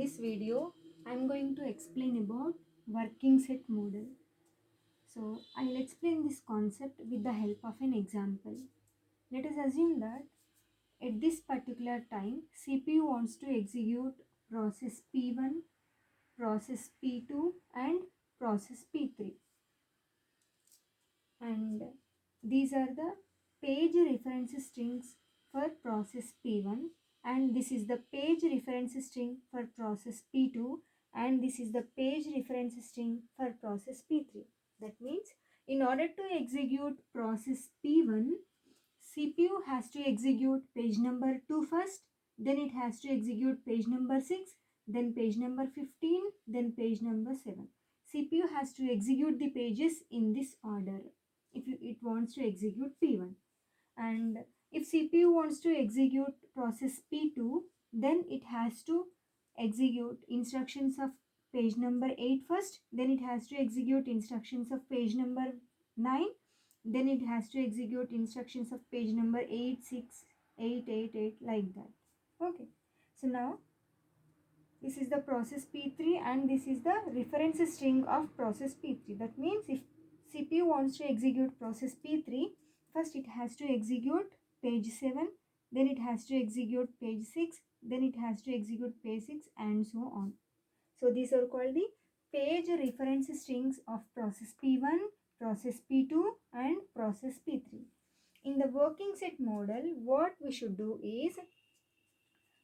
this video, I'm going to explain about working set model. So I'll explain this concept with the help of an example. Let us assume that at this particular time, CPU wants to execute process P1, process P2 and process P3. And these are the page reference strings for process P1, and this is the page reference string for process P2, and this is the page reference string for process P3. That means in order to execute process P1, CPU has to execute page number 2 first, then it has to execute page number 6, then page number 15, then page number 7. CPU has to execute the pages in this order if it wants to execute P1. And if CPU wants to execute process P2, then it has to execute instructions of page number 8 first, then it has to execute instructions of page number 9, then it has to execute instructions of page number 8, 6, 8, 8, 8, like that. Okay, so now this is the process P3 and this is the reference string of process P3. That means if CPU wants to execute process P3, first it has to execute page 7, then it has to execute page 6, then it has to execute page 6 and so on. So these are called the page reference strings of process P1, process P2 and process P3. In the working set model, what we should do is,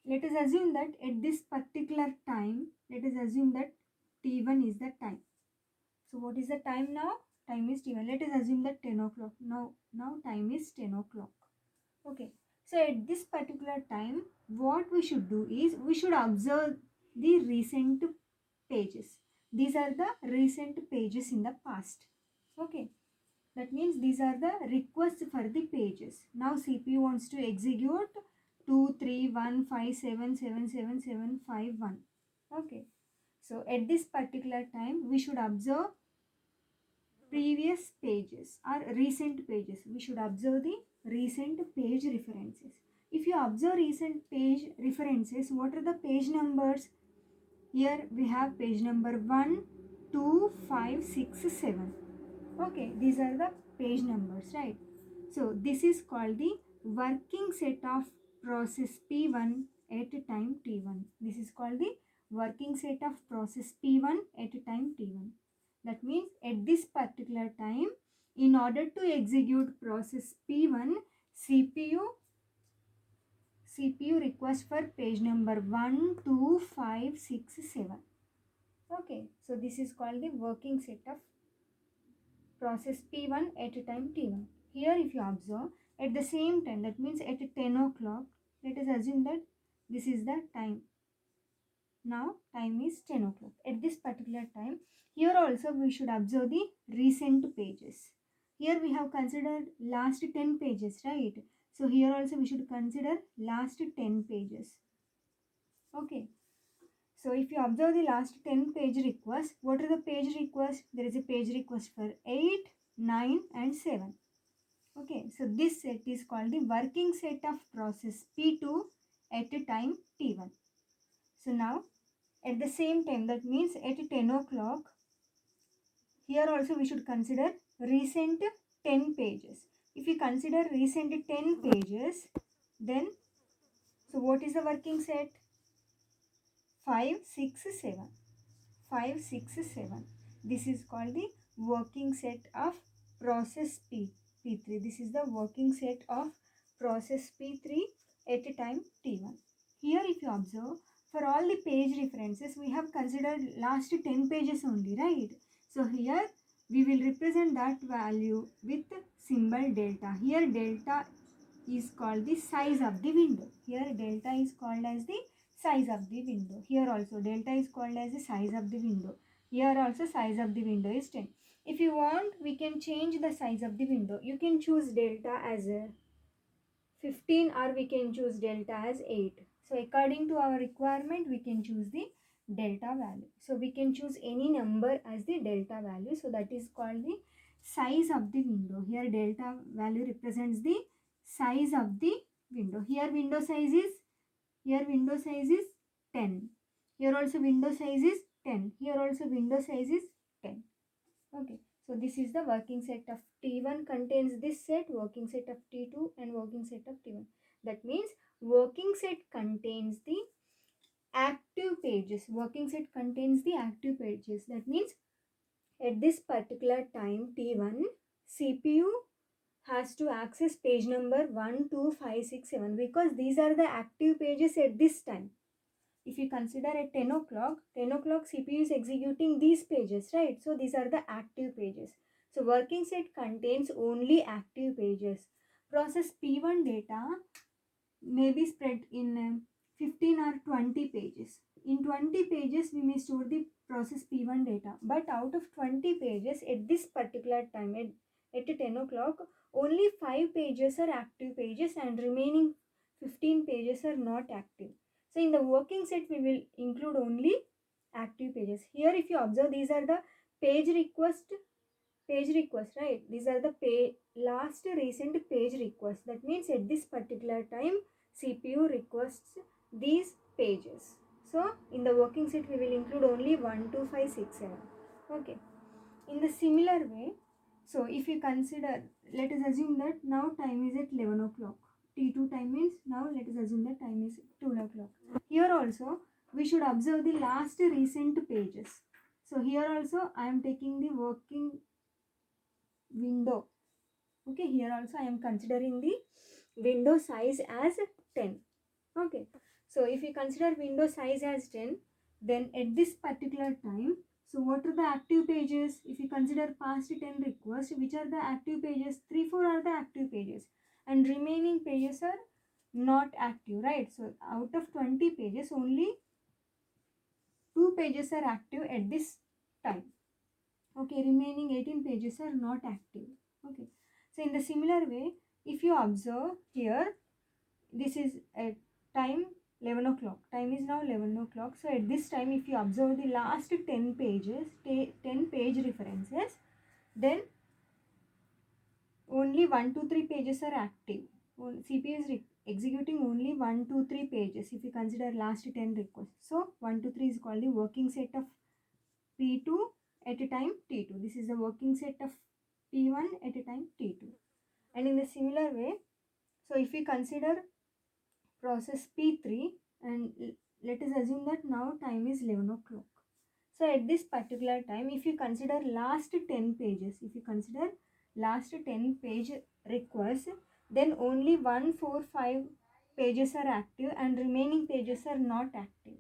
let us assume that at this particular time, let us assume that T1 is the time. So what is the time now? Time is T1. Let us assume that 10 o'clock. Now time is 10 o'clock. Okay. So at this particular time, what we should do is, we should observe the recent pages. These are the recent pages in the past. Okay. That means these are the requests for the pages. Now CPU wants to execute 2, 3, 1, 5, 7, 7, 7, 7, 5, 1. Okay. So at this particular time, we should observe previous pages or recent pages. We should observe the recent page references. If you observe recent page references, what are the page numbers? Here we have page number 1, 2, 5, 6, 7. Okay, these are the page numbers, right? So this is called the working set of process P1 at time T1. This is called the working set of process P1 at time T1. That means at this particular time, in order to execute process P1, CPU request for page number 1, 2, 5, 6, 7. Okay, so this is called the working set of process P1 at a time T1. Here if you observe, at the same time, that means at 10 o'clock, let us assume that this is the time. Now time is 10 o'clock. At this particular time, here also we should observe the recent pages. Here we have considered last 10 pages, right? So here also we should consider last 10 pages. Okay. So if you observe the last 10 page requests, what are the page requests? There is a page request for 8, 9 and 7. Okay, so this set is called the working set of process P2 at a time T1. So now at the same time, that means at 10 o'clock, here also we should consider recent 10 pages. If you consider recent 10 pages, then, so what is the working set? 5, 6, 7. 5, 6, 7. This is called the working set of process P3. This is the working set of process P3 at a time T1. Here if you observe, for all the page references, we have considered last 10 pages only, right? So here we will represent that value with symbol delta. Here delta is called the size of the window. Here delta is called as the size of the window. Here also delta is called as the size of the window. Here also size of the window is 10. If you want, we can change the size of the window. You can choose delta as a 15 or we can choose delta as 8. So according to our requirement, we can choose the delta value. So we can choose any number as the delta value. So that is called the size of the window. Here delta value represents the size of the window. Here window size is 10. Here Here also window size is 10. Here also window size is 10. Okay. So this is the working set of T1 contains this set, working set of T2 and working set of T1. That means working set contains the active pages. Working set contains the active pages. That means at this particular time T1, CPU has to access page number 1, 2, 5, 6, 7 because these are the active pages at this time. If you consider at 10 o'clock CPU is executing these pages, right? So these are the active pages. So working set contains only active pages. Process P1 data may be spread in 15 or 20 pages. In 20 pages we may store the process P1 data, but out of 20 pages at this particular time at 10 o'clock only 5 pages are active pages and remaining 15 pages are not active. So in the working set we will include only active pages. Here if you observe, these are the page request, right? These are the last recent page request. That means at this particular time CPU requests these pages. So in the working set we will include only 1, 2, 5, 6, 7. Okay. In the similar way, so if you consider, let us assume that now time is at 11 o'clock. T2 time means now let us assume that time is 12 o'clock. Here also we should observe the last recent pages. So here also I am taking the working window. Okay, here also I am considering the window size as 10. Okay, so if you consider window size as 10, then at this particular time, so what are the active pages? If you consider past 10 requests, which are the active pages? 3, 4 are the active pages and remaining pages are not active, right? So out of 20 pages, only 2 pages are active at this time. Okay, remaining 18 pages are not active. Okay, so in the similar way, if you observe here, this is at time 11 o'clock. Time is now 11 o'clock. So at this time, if you observe the last 10 pages, 10 page references, then only 1, 2, 3 pages are active. CPU is executing only 1, 2, 3 pages if you consider last 10 requests. So 1, 2, 3 is called the working set of P2 at a time T2. This is the working set of P1 at a time T2. And in the similar way, so if we consider process P3 and let us assume that now time is 11 o'clock. So at this particular time, if you consider last 10 pages, if you consider last 10 page requests, then only 1, 4, 5 pages are active and remaining pages are not active.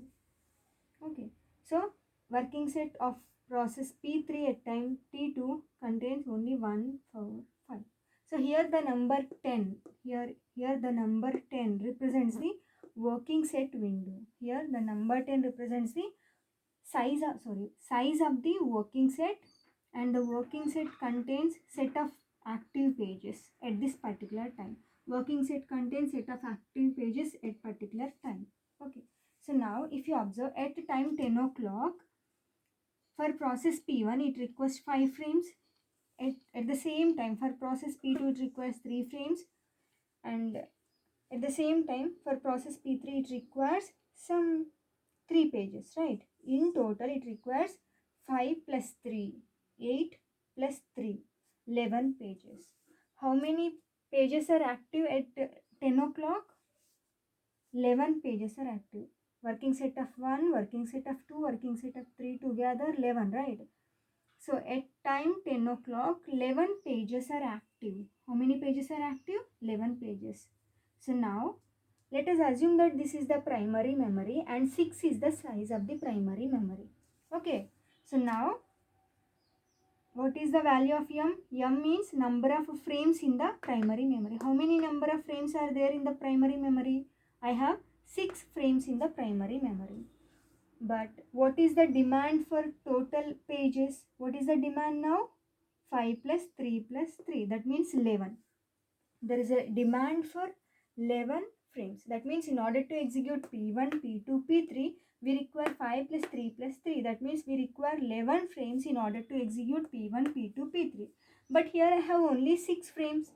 Okay, so working set of process P3 at time T2 contains only 1, 4, 5. So here the number 10, here the number 10 represents the working set window. Here the number 10 represents the size of the working set, and the working set contains set of active pages at this particular time. Working set contains set of active pages at particular time. Okay. So now if you observe at time 10 o'clock, for process P1 it requires 5 frames. At the same time for process P2 it requires 3 frames, and at the same time for process P3 it requires some 3 pages, right? In total it requires 5 plus 3, 8 plus 3, 11 pages. How many pages are active at 10 o'clock? 11 pages are active. Working set of 1, working set of 2, working set of 3 together 11, right? So at time 10 o'clock 11 pages are active. How many pages are active? 11 pages. So now let us assume that this is the primary memory and 6 is the size of the primary memory. Okay. So now what is the value of M? M means number of frames in the primary memory. How many number of frames are there in the primary memory? I have 6 frames in the primary memory. But what is the demand for total pages? What is the demand now? 5 plus 3 plus 3. That means 11. There is a demand for 11 frames. That means in order to execute P1, P2, P3, we require 5 plus 3 plus 3. That means we require 11 frames in order to execute P1, P2, P3. But here I have only 6 frames.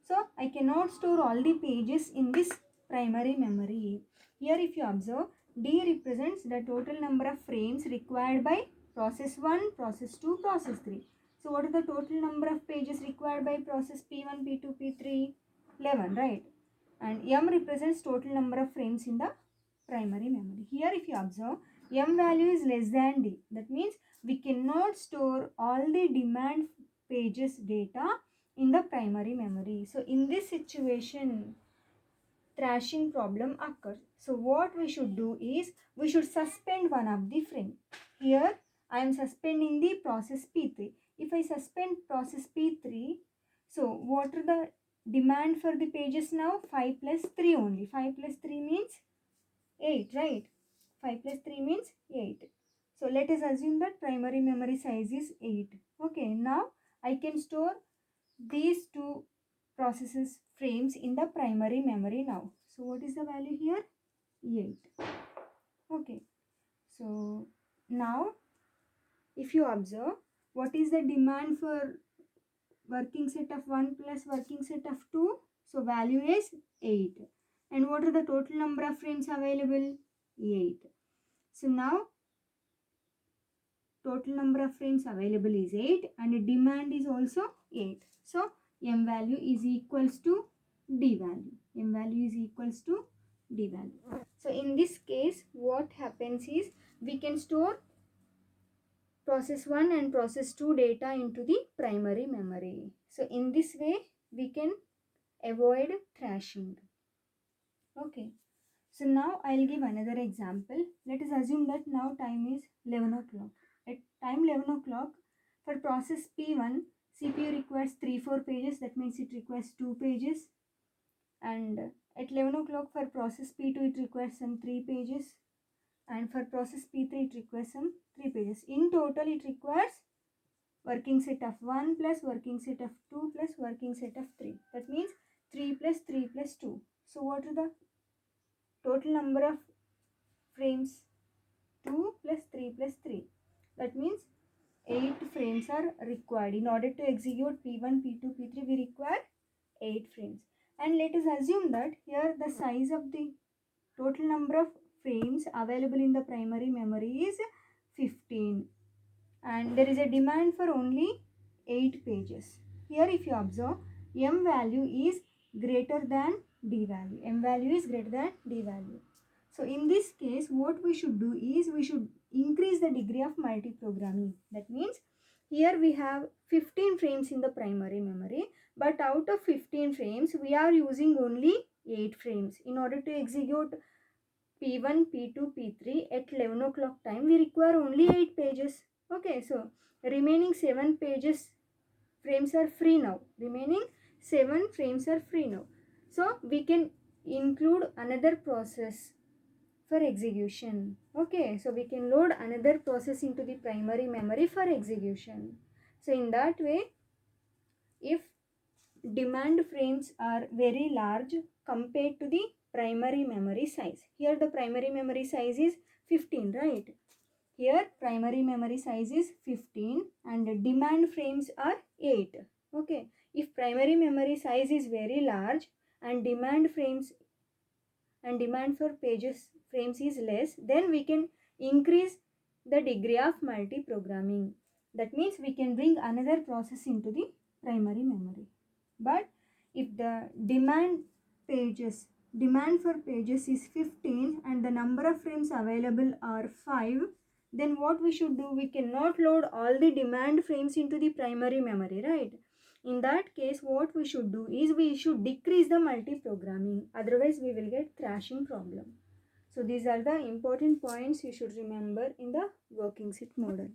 So I cannot store all the pages in this primary memory. Here if you observe, D represents the total number of frames required by process 1, process 2, process 3. So what is the total number of pages required by process P1, P2, P3? 11, right? And M represents total number of frames in the primary memory. Here if you observe, M value is less than D. That means we cannot store all the demand pages data in the primary memory. So in this situation, thrashing problem occurs. So what we should do is, we should suspend one of the frame. Here I am suspending the process P3. If I suspend process P3, so what are the demand for the pages now? 5 plus 3 only. 5 plus 3 means 8, right? 5 plus 3 means 8. So let us assume that primary memory size is 8. Okay, now I can store these two processes frames in the primary memory now. So what is the value here? 8. Okay, so now if you observe, what is the demand for working set of 1 plus working set of 2? So value is 8. And what are the total number of frames available? 8. So now total number of frames available is 8 and demand is also 8. So M value is equals to D value. M value is equals to D value. So in this case, what happens is, we can store process 1 and process 2 data into the primary memory. So in this way, we can avoid thrashing. Okay. So now I'll give another example. Let us assume that now time is 11 o'clock. At time 11 o'clock, for process P1, CPU requires 3-4 pages. That means it requires 2 pages. And at 11 o'clock for process P2, it requires some 3 pages. And for process P3, it requires some 3 pages. In total, it requires working set of 1 plus working set of 2 plus working set of 3. That means 3 plus 3 plus 2. So what are the total number of frames? 2 plus 3 plus 3. That means 8 frames are required. In order to execute P1, P2, P3, we require 8 frames. And let us assume that here the size of the total number of frames available in the primary memory is 15. And there is a demand for only 8 pages. Here if you observe, M value is greater than D value. M value is greater than D value. So in this case, what we should do is, we should increase the degree of multiprogramming. That means here we have 15 frames in the primary memory, but out of 15 frames, we are using only 8 frames. In order to execute P1, P2, P3 at 11 o'clock time, we require only 8 pages. Okay, so remaining 7 pages frames are free now. Remaining 7 frames are free now. So we can include another process for execution. Okay, so we can load another process into the primary memory for execution. So in that way, if demand frames are very large compared to the primary memory size. Here the primary memory size is 15, right? Here primary memory size is 15 and demand frames are 8. Okay, if primary memory size is very large and demand for pages frames is less, then we can increase the degree of multiprogramming. That means we can bring another process into the primary memory. But if the demand for pages is 15 and the number of frames available are 5, then what we should do, we cannot load all the demand frames into the primary memory, right? In that case, what we should do is, we should decrease the multiprogramming. Otherwise, we will get thrashing problem. So these are the important points you should remember in the working set model.